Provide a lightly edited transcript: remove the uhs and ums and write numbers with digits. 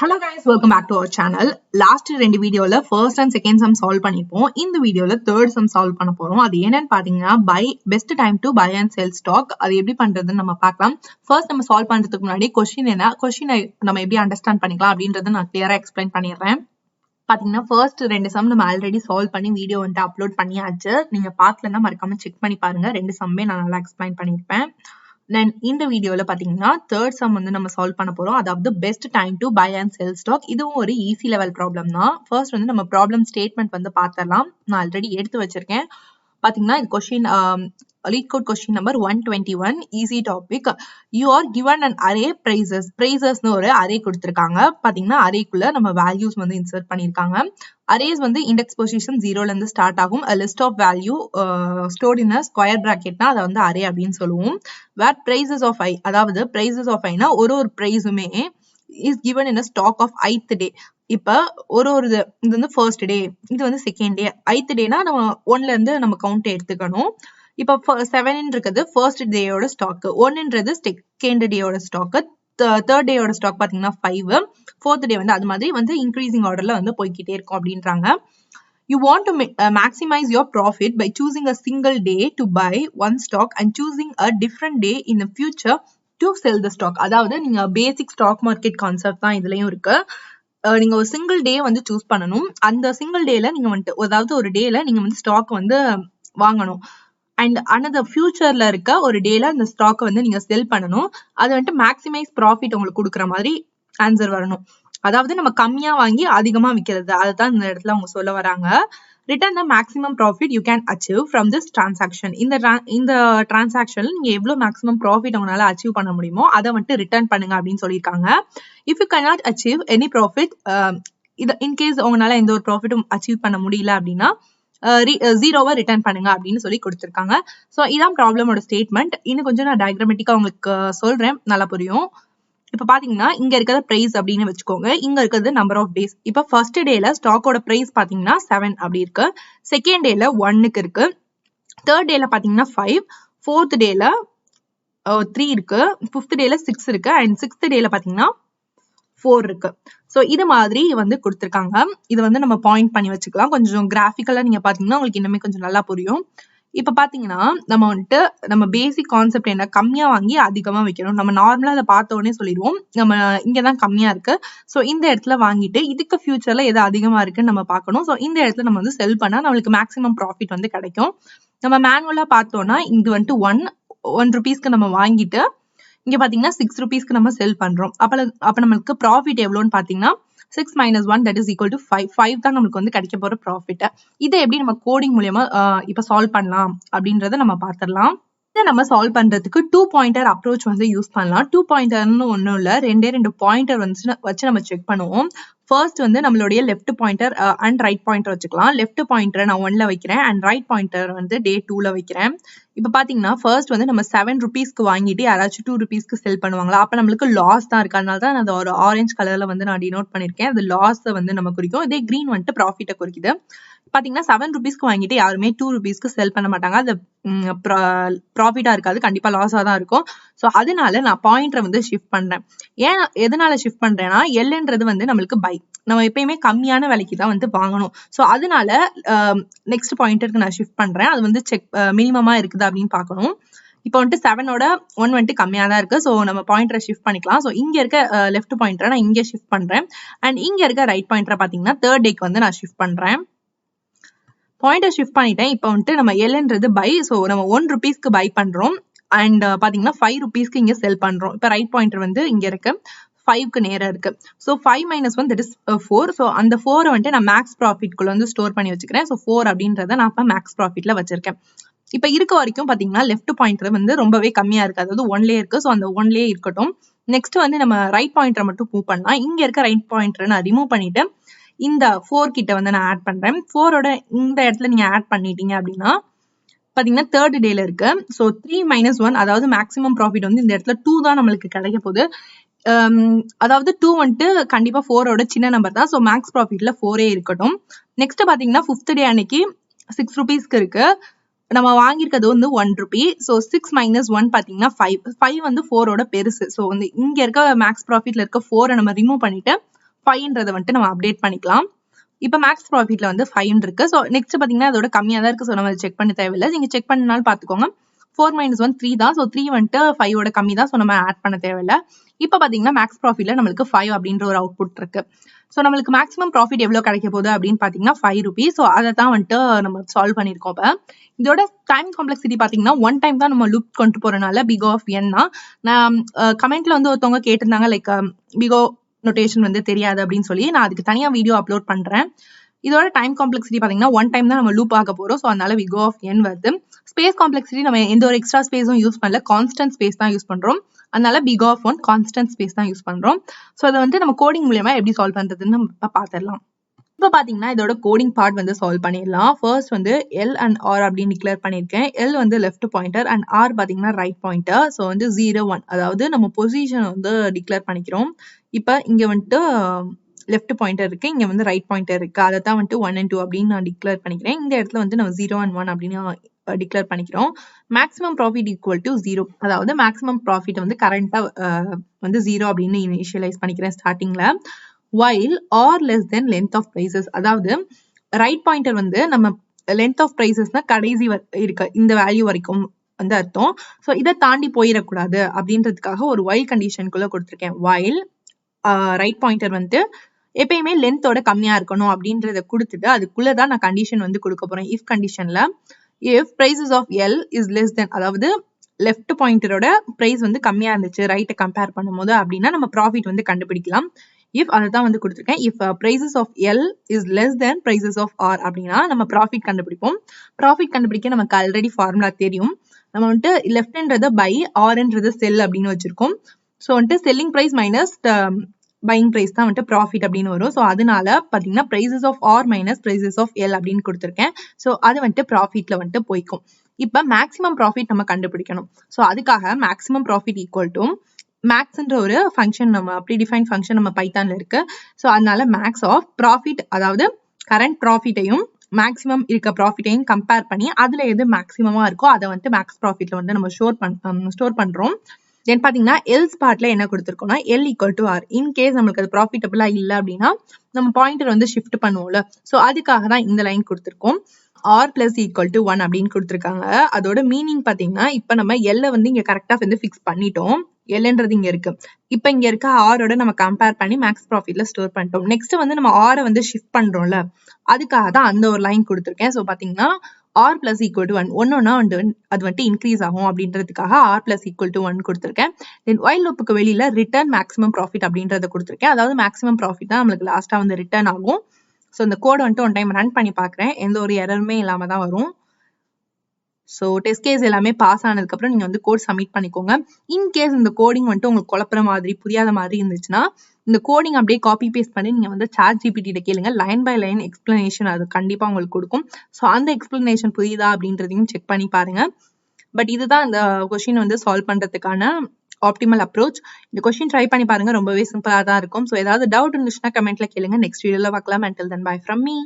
Hello guys, welcome back to our channel. Last ரெண்டு வீடியோல first and second sum solve பண்ணிப்போம். இந்த வீடியோல third sum solve பண்ண போறோம். அது என்னன்னு பாத்தீங்கன்னா best time to buy and sell stock. அது எப்படி பண்றதுன்னு நம்ம பார்க்கலாம். First நம்ம solve பண்றதுக்கு முன்னாடி question நம்ம எப்படி understand பண்ணிக்கலாம் அப்படின்றத நான் clear-ஆ explain பண்ணிடுறேன். பாத்தீங்கன்னா first ரெண்டு sum நம்ம ஆல்ரெடி சால்வ் பண்ணி வீடியோ வந்து அப்லோட் பண்ணியாச்சு. நீங்க பார்க்கலன்னா மறக்காம செக் பண்ணி பாருங்க. ரெண்டு சம்மே நான் நல்லா எக்ஸ்பிளைன் பண்ணிருப்பேன். Then இந்த வீடியோல பாத்தீங்கன்னா third sum வந்து நம்ம சால்வ் பண்ண போறோம். அதாவது best time to buy and sell stock. இதுவும் ஒரு ஈஸி லெவல் ப்ராப்ளம் தான். ஃபர்ஸ்ட் வந்து நம்ம ப்ராப்ளம் ஸ்டேட்மெண்ட் வந்து பார்த்தரலாம். நான் ஆல்ரெடி எடுத்து வச்சிருக்கேன். பாத்தீங்கன்னா இது question lead code question number 121 easy topic. You are given an array prices னு ஒரு array கொடுத்திருக்காங்க. பாத்தீங்கன்னா arrayக்குள்ள நம்ம values வந்து insert பண்ணிருக்காங்க. arrays வந்து index position 0ல இருந்து ஸ்டார்ட் ஆகும். a list of value stored in a square bracketனா அதை வந்து array அப்படின்னு சொல்லுவோம். where prices of I, அதாவது prices of I னா ஒரு priceமே is given in a stock of ith day. இப்ப இது வந்து first day, இது வந்து second day. ith dayனா நம்ம 1ல இருந்து நம்ம கவுண்ட் எடுத்துக்கணும். இப்ப 7 இருக்குது first டேயோட ஸ்டாக், 1ன்றது செகண்ட் டேயோட ஸ்டாக், தேர்ட் டேயோட ஸ்டாக் பாத்தீங்கன்னா 5, fourth டே வந்து அது மாதிரி வந்து இன்க்ரீசிங் ஆர்டர்ல வந்து போய்கிட்டே இருக்கும் அப்படின்றாங்க. You want to maximize your profit by choosing a single day to buy one stock and choosing a different day in the future to sell the stock. அதாவது நீங்க பேசிக் ஸ்டாக் மார்க்கெட் கான்செப்ட் தான் இதுலயும் இருக்கு. நீங்க ஒரு சிங்கிள் டே வந்து choose பண்ணணும். அந்த சிங்கிள் டேல நீங்க வந்துட்டு அதாவது ஒரு டேல நீங்க வந்து ஸ்டாக் வந்து வாங்கணும். அண்ட் அனதர் ஃபியூச்சர்ல இருக்க ஒரு டேல அந்த ஸ்டாக் வந்து நீங்க செல் பண்ணணும். அது வந்துட்டு மேக்ஸிமைஸ் ப்ராஃபிட் உங்களுக்கு கொடுக்குற மாதிரி ஆன்சர் வரணும். அதாவது நம்ம கம்மியா வாங்கி அதிகமா விற்கிறது, அதுதான் இந்த இடத்துல அவங்க சொல்ல வராங்க. Return the maximum profit you can achieve from this transaction. இந்த டிரான்சாக்ஷன்ல நீங்க எவ்வளவு மேக்ஸிமம் ப்ராஃபிட் உங்களால அச்சீவ் பண்ண முடியுமோ அதை வந்துட்டு ரிட்டர்ன் பண்ணுங்க அப்படின்னு சொல்லியிருக்காங்க. If you cannot achieve any profit, in case உங்களால எந்த ஒரு ப்ராஃபிட்டும் அச்சீவ் பண்ண முடியல அப்படின்னா ஜீரோவை ரிட்டர்ன் பண்ணுங்க அப்படின்னு சொல்லி கொடுத்துருக்காங்க. ஸோ இதான் ப்ராப்ளமோட ஸ்டேட்மெண்ட். இன்னும் கொஞ்சம் நான் டயக்ராமேட்டிக்கா உங்களுக்கு சொல்றேன், நல்லா புரியும். இப்ப பாத்தீங்கன்னா இங்க இருக்கிறது பிரைஸ் அப்படின்னு வச்சுக்கோங்க, இங்க இருக்கிறது நம்பர் ஆஃப் டேஸ். இப்ப ஃபர்ஸ்ட் டேல ஸ்டாக்கோட பிரைஸ் பாத்தீங்கன்னா 7 அப்படி இருக்கு, செகண்ட் டேல 1க்கு இருக்கு, தேர்ட் டேல பாத்தீங்கன்னா 5, ஃபோர்த் டேல 3 இருக்கு, ஃபிஃப்த் டேல 6 இருக்கு, அண்ட் சிக்ஸ்த் டேல பாத்தீங்கன்னா 4 இருக்கு. சோ இது மாதிரி வந்து கொடுத்திருக்காங்க. இது வந்து நம்ம பாயிண்ட் பண்ணி வச்சுக்கலாம். கொஞ்சம் கிராஃபிக்கலா நீங்க பாத்தீங்கன்னா உங்களுக்கு இன்னுமே கொஞ்சம் நல்லா புரியும். இப்ப பாத்தீங்கன்னா நம்ம வந்துட்டு நம்ம பேசிக் கான்செப்ட் என்ன, கம்மியா வாங்கி அதிகமா வைக்கணும். நம்ம நார்மலா அதை பார்த்த உடனே சொல்லிடுவோம் நம்ம இங்கதான் கம்மியா இருக்கு, சோ இந்த இடத்துல வாங்கிட்டு இதுக்கு ஃபியூச்சர்ல எது அதிகமா இருக்குன்னு நம்ம பார்க்கணும். சோ இந்த இடத்துல நம்ம வந்து செல் பண்ணா நம்மளுக்கு மேக்ஸிமம் ப்ராஃபிட் வந்து கிடைக்கும். நம்ம மேனுவலா பார்த்தோம்னா இங்க வந்துட்டு ஒன் ருபீஸ்க்கு நம்ம வாங்கிட்டு இங்க பாத்தீங்கன்னா 6 ருபீஸ்க்கு நம்ம செல் பண்றோம். அப்ப நம்மளுக்கு ப்ராஃபிட் எவ்வளவுன்னு பாத்தீங்கன்னா 6 - 1 that is equal to 5. 5 தான் நம்மளுக்கு வந்து கிடைக்க போற ப்ராஃபிட். இதை எப்படி நம்ம கோடிங் மூலமா இப்ப சால்வ் பண்ணலாம் அப்படின்றத நம்ம பாத்திரலாம். இதை நம்ம சால்வ் பண்றதுக்கு 2 பாயிண்டர் அப்ரோச் வந்து யூஸ் பண்ணலாம். 2 பாயிண்டர்னு ஒன்னும் இல்ல, ரெண்டு பாயிண்டர் வச்சு நம்ம செக் பண்ணுவோம். ஃபர்ஸ்ட் வந்து நம்மளுடைய left pointer and right pointer வச்சுக்கலாம். லெஃப்ட் பாயிண்டர் நான் 1ல வைக்கிறேன் அண்ட் ரைட் பாயிண்டர் வந்து டே 2ல வைக்கிறேன். இப்ப பாத்தீங்கன்னா ஃபர்ஸ்ட் வந்து நம்ம 7 ருபீஸ்க்கு வாங்கிட்டு யாராச்சும் 2 ருபீஸ்க்கு செல் பண்ணுவாங்களா, அப்ப நம்மளுக்கு லாஸ் தான் இருக்கு. அதனால தான் அந்த ஒரு ஆரஞ்சு கலர்ல வந்து நான் டினோட் பண்ணிருக்கேன். அது லாஸ் வந்து நம்ம குறிக்கும், இதே கிரீன் வந்துட்டு ப்ராஃபிட்டை குறிக்குது. பாத்தீங்கன்னா 7 ருபீஸ்க்கு வாங்கிட்டு யாருமே 2 ருபீஸ்க்கு செல் பண்ண மாட்டாங்க. அது ப்ராஃபிட்டா இருக்காது, கண்டிப்பா லாஸா தான் இருக்கும். சோ அதனால நான் பாயிண்டரை வந்து ஷிஃப்ட் பண்றேன். ஏன் எதனால ஷிஃப்ட் பண்றேன்னா எல்ன்றது வந்து நம்மளுக்கு பை, நம்ம எப்பயுமே கம்மியான விலைக்கு தான் வந்து வாங்கணும். சோ அதனால நெக்ஸ்ட் பாயிண்டருக்கு நான் ஷிஃப்ட் பண்றேன். அது வந்து செக் மினிமமா இருக்குதா அப்படின்னு பாக்கணும். இப்போ வந்துட்டு 7ஓட 1 வந்துட்டு கம்மியா தான் இருக்கு. ஸோ நம்ம பாயிண்டரை ஷிஃப்ட் பண்ணிக்கலாம். ஸோ இங்க இருக்க லெஃப்ட் பாயிண்டரை நான் இங்கே ஷிஃப்ட் பண்றேன் அண்ட் இங்க இருக்க ரைட் பாயிண்டரை பாத்தீங்கன்னா தேர்ட் டேக்கு வந்து நான் ஷிஃப்ட் பண்றேன். பாயிண்டர் ஷிஃப்ட் பண்ணிட்டேன். இப்போ வந்துட்டு நம்ம எல்ன்றது பை, ஸோ நம்ம 1 ருபீஸ்க்கு பை பண்றோம் அண்ட் பாத்தீங்கன்னா 5 ருபீஸ்க்கு இங்க செல் பண்றோம். இப்போ ரைட் பாயிண்டர் வந்து இங்க இருக்கு, 5க்கு நேரா இருக்கு. So 5 - 1 that is 4. ஸோ அந்த 4 வந்துட்டு நான் மேக்ஸ் ப்ராஃபிட் குள்ள வந்து ஸ்டோர் பண்ணி வச்சுக்கிறேன். ஸோ 4 அப்படின்றத நான் இப்ப மேக்ஸ் ப்ராஃபிட்ல வச்சிருக்கேன். இப்ப இருக்க வரைக்கும் பாத்தீங்கன்னா லெஃப்ட் பாயிண்டர் வந்து ரொம்பவே கம்மியா இருக்கு, அதாவது 1லயே இருக்கு. ஸோ அந்த 1லயே இருக்கட்டும். நெக்ஸ்ட் வந்து நம்ம ரைட் பாயிண்டரை மட்டும் மூவ் பண்ணலாம். இங்க இருக்க ரைட் பாயிண்டரை நான் ரிமூவ் பண்ணிட்டு இந்த 4 கிட்ட வந்து நான் ஆட் பண்றேன். 4ஓட இந்த இடத்துல நீங்க ஆட் பண்ணிட்டீங்க அப்படின்னா பாத்தீங்கன்னா தேர்ட் டேல இருக்கு. ஸோ 3 - 1 அதாவது மேக்ஸிமம் ப்ராஃபிட் வந்து இந்த இடத்துல 2 தான் நம்மளுக்கு கிடைக்க போகுது. அதாவது 2 வந்துட்டு கண்டிப்பா 4ஓட சின்ன நம்பர் தான். ஸோ மேக்ஸ் ப்ராஃபிட்ல 4ஏ இருக்கட்டும். நெக்ஸ்ட் பாத்தீங்கன்னா 5th டே அன்னைக்கு 6 ருபீஸ்க்கு இருக்கு, நம்ம வாங்கியிருக்கிறது வந்து 1 ருபி. ஸோ 6 - 1 பாத்தீங்கன்னா 5 வந்து 4ஓட பெருசு. ஸோ வந்து இங்க இருக்க மேக்ஸ் ப்ராஃபிட்ல இருக்க 4 நம்ம ரிமூவ் பண்ணிட்டு 5ன்றதை வந்துட்டு நம்ம அப்டேட் பண்ணிக்கலாம். இப்போ மேக்ஸ் ப்ராஃபிட்ல வந்து 5 இருக்கு. ஸோ நெக்ஸ்ட் பார்த்தீங்கன்னா அதோட கம்மியாக தான் இருக்கு. ஸோ நம்ம செக் பண்ண தேவையில்லை. நீங்க செக் பண்ணனாலும் பார்த்துக்கோங்க. 4 - 1 3 தான். ஸோ 3 வந்துட்டு 5ஓட கம்மி தான். ஸோ நம்ம ஆட் பண்ண தேவையில்லை. இப்போ பார்த்தீங்கன்னா மேக்ஸ் ப்ராஃபிட்ல நம்மளுக்கு 5 அப்படின்ற ஒரு அவுட்புட் இருக்கு. ஸோ நம்மளுக்கு மேக்ஸிமம் ப்ராஃபிட் எவ்வளோ கிடைக்க போகுது அப்படின்னு பார்த்தீங்கன்னா 5 rupees. ஸோ அதை தான் வந்துட்டு நம்ம சால்வ் பண்ணியிருக்கோம். இப்போ இதோட டைம் காம்ப்ளெக்சிட்டி பார்த்தீங்கன்னா 1 டைம் தான் நம்ம லூப் கொண்டு போறதுனால பிக் ஆஃப் n தான். நான் கமெண்ட்ல வந்து ஒருத்தவங்க கேட்டிருந்தாங்க லைக் பிகோ நோட்டேஷன் வந்து தெரியாது அப்படின்னு சொல்லி. நான் அதுக்கு தனியா வீடியோ அப்லோட் பண்றேன். இதோட டைம் காம்ப்ளெக்சிட்டி பாத்தீங்கன்னா 1 டைம் தான் நம்ம லூப் ஆக போறோம். ஸோ அதனால we go of n வருது. ஸ்பேஸ் காம்ப்ளெக்சிட்டி நம்ம எந்த ஒரு எக்ஸ்ட்ரா ஸ்பேஸும் யூஸ் பண்ணல, கான்ஸ்டன்ட் ஸ்பேஸ் தான் யூஸ் பண்றோம். அதனால big of 1 கான்ஸ்டன்ட் ஸ்பேஸ் தான் யூஸ் பண்றோம். ஸோ அதை வந்து நம்ம கோடிங் மூலமா எப்படி சால்வ் பண்றதுன்னு நம்ம பார்த்துடலாம். இப்போ பாத்தீங்கன்னா இதோட கோடிங் பார்ட் வந்து சால்வ் பண்ணிடலாம். ஃபர்ஸ்ட் வந்து எல் அண்ட் ஆர் அப்படின்னு டிக்ளேர் பண்ணியிருக்கேன். எல் வந்து லெஃப்ட் பாயிண்டர் அண்ட் ஆர் பாத்தீங்கன்னா ரைட் பாயிண்டர். ஸோ வந்து 0 1 அதாவது நம்ம பொசிஷன் வந்து டிக்ளேர் பண்ணிக்கிறோம். இப்போ இங்க வந்துட்டு லெஃப்ட் பாயிண்டர் இருக்கு, இங்க வந்து ரைட் பாயிண்டர் இருக்கு. அதை தான் வந்துட்டு 1 and 2 அப்படின்னு நான் டிக்ளேர் பண்ணிக்கிறேன். இந்த இடத்துல வந்து நம்ம 0 and 1 அப்படின்னு டிக்ளேர் பண்ணிக்கிறோம். மேக்ஸிமம் ப்ராஃபிட் ஈக்குவல் டு 0, அதாவது மேக்ஸிமம் ப்ராஃபிட் வந்து கரண்டா வந்து 0 அப்படின்னு இனிஷியலைஸ் பண்ணிக்கிறேன் ஸ்டார்டிங்ல. while or less than length of prices, அதாவது ரைட் பாயிண்டர் வந்து நம்ம லென்த் ஆஃப் பிரைசஸ்னா கடைசி இருக்க இந்த வேல்யூ வரைக்கும் வந்து அர்த்தம். ஸோ இதை தாண்டி போயிடக்கூடாது அப்படின்றதுக்காக ஒரு while கண்டிஷனுக்குள்ள கொடுத்துருக்கேன். while ரைட் பாயிண்டர் வந்து எப்பயுமே லென்த்தோட கம்மியா இருக்கணும் அப்படின்றத கொடுத்துட்டு அதுக்குள்ளதான் நான் கண்டிஷன் வந்து கொடுக்க போறேன். இஃப் கண்டிஷன்ல if prices of L is less then, அதாவது லெஃப்ட் பாயிண்டரோட பிரைஸ் வந்து கம்மியா இருந்துச்சு ரைட்டை கம்பேர் பண்ணும்போது அப்படின்னா நம்ம ப்ராஃபிட் வந்து கண்டுபிடிக்கலாம். இஃப் அதை தான் வந்து கொடுத்துருக்கேன். If prices of L is less then prices of R அப்படின்னா நம்ம ப்ராஃபிட் கண்டுபிடிப்போம். ப்ராஃபிட் கண்டுபிடிக்க நமக்கு ஆல்ரெடி ஃபார்முலா தெரியும். நம்ம வந்துட்டு லெஃப்ட்ன்றத பை, ஆர்ன்றது செல் அப்படின்னு வச்சிருக்கோம். ஸோ வந்துட்டு selling price minus buying price தான் வந்துட்டு ப்ராஃபிட் அப்படின்னு வரும். ஸோ அதனால பார்த்தீங்கன்னா prices of R minus prices of L அப்படின்னு கொடுத்துருக்கேன். ஸோ அது வந்துட்டு ப்ராஃபிட்ல வந்துட்டு போய்க்கும். இப்போ மேக்ஸிமம் ப்ராஃபிட் நம்ம கண்டுபிடிக்கணும். ஸோ அதுக்காக மேக்ஸிமம் ப்ராஃபிட் ஈக்குவல் டு மேக்ஸ்ன்ற ஒரு ஃபங்க்ஷன், நம்ம ப்ரீடிஃபைன் ஃபங்க்ஷன் நம்ம பைத்தான்ல இருக்கு. ஸோ அதனால மேக்ஸ் ஆஃப் ப்ராஃபிட், அதாவது கரண்ட் ப்ராஃபிட்டையும் மேக்ஸிமம் இருக்க ப்ராஃபிட்டையும் கம்பேர் பண்ணி அதுல எது மேக்ஸிமமா இருக்கோ அதை வந்து மேக்ஸ் ப்ராஃபிட்ல வந்து நம்ம ஸ்டோர் பண்றோம். தென் பாத்தீங்கன்னா எல்ஸ் பார்ட்ல என்ன கொடுத்துருக்கோம்னா L equal to R. In case நம்மளுக்கு அது ப்ராஃபிட்டபிளா இல்லை அப்படின்னா நம்ம பாயிண்டர் வந்து ஷிஃப்ட் பண்ணுவோம்ல, ஸோ அதுக்காக தான் இந்த லைன் கொடுத்துருக்கோம். ஆர் பிளஸ் ஈக்குவல் டு 1 அப்படின்னு கொடுத்துருக்காங்க. அதோட மீனிங் பாத்தீங்கன்னா இப்ப நம்ம எல்ல வந்து இங்க கரெக்டா வந்து ஃபிக்ஸ் பண்ணிட்டோம். எல்ன்றது இங்க இருக்கு. இப்ப இங்க இருக்க ஆரோட நம்ம கம்பேர் பண்ணி மேக்ஸ் ப்ராஃபிட்ல ஸ்டோர் பண்ணிட்டோம். நெக்ஸ்ட் வந்து நம்ம ஆரை வந்து ஷிஃப்ட் பண்றோம்ல, அதுக்காக தான் அந்த ஒரு லைன் கொடுத்துருக்கேன். ஸோ பாத்தீங்கன்னா ஆர் பிளஸ் ஈக்குவல் டு 1 ஒன்னொன்னா வந்து அது வந்துட்டு இன்க்ரீஸ் ஆகும் அப்படின்றதுக்காக ஆர் பிளஸ் ஈக்குவல் டு 1 கொடுத்துருக்கேன். தென் while லூப்புக்கு வெளியில ரிட்டர்ன் மேக்ஸிமம் ப்ராஃபிட் அப்படின்றத கொடுத்துருக்கேன். அதாவது மேக்ஸிமம் ப்ராஃபிட் தான் நம்மளுக்கு லாஸ்டா வந்து ரிட்டர்ன் ஆகும். ஸோ இந்த கோட் வந்துட்டு ஒன் டைம் ரன் பண்ணி பார்க்குறேன். எந்த ஒரு எரருமே இல்லாம தான் வரும். ஸோ டெஸ்ட் கேஸ் எல்லாமே பாஸ் ஆனதுக்கப்புறம் நீங்கள் வந்து கோட் சப்மிட் பண்ணிக்கோங்க. இன்கேஸ் இந்த கோடிங் வந்துட்டு உங்களுக்கு குழப்புற மாதிரி புரியாத மாதிரி இருந்துச்சுன்னா இந்த கோடிங் அப்படியே காப்பி பேஸ்ட் பண்ணி நீங்கள் வந்து ChatGPT கேளுங்க. லைன் பை லைன் எக்ஸ்பிளனேஷன் அது கண்டிப்பாக உங்களுக்கு கொடுக்கும். ஸோ அந்த எக்ஸ்பிளனேஷன் புரியுதா அப்படின்றதையும் செக் பண்ணி பாருங்க. பட் இதுதான் இந்த கொஸ்டின் வந்து சால்வ் பண்ணுறதுக்கான ஆப்டிமல் அப்ரோச். இந்த கொஸ்டின் ட்ரை பண்ணி பாருங்க, ரொம்பவே சிம்பிளாக தான் இருக்கும். ஸோ ஏதாவது டவுட் இருந்துச்சுன்னா கமெண்ட்ல கேளுங்க. நெக்ஸ்ட் வீடியோவில் பார்க்கலாம். until then bye from me.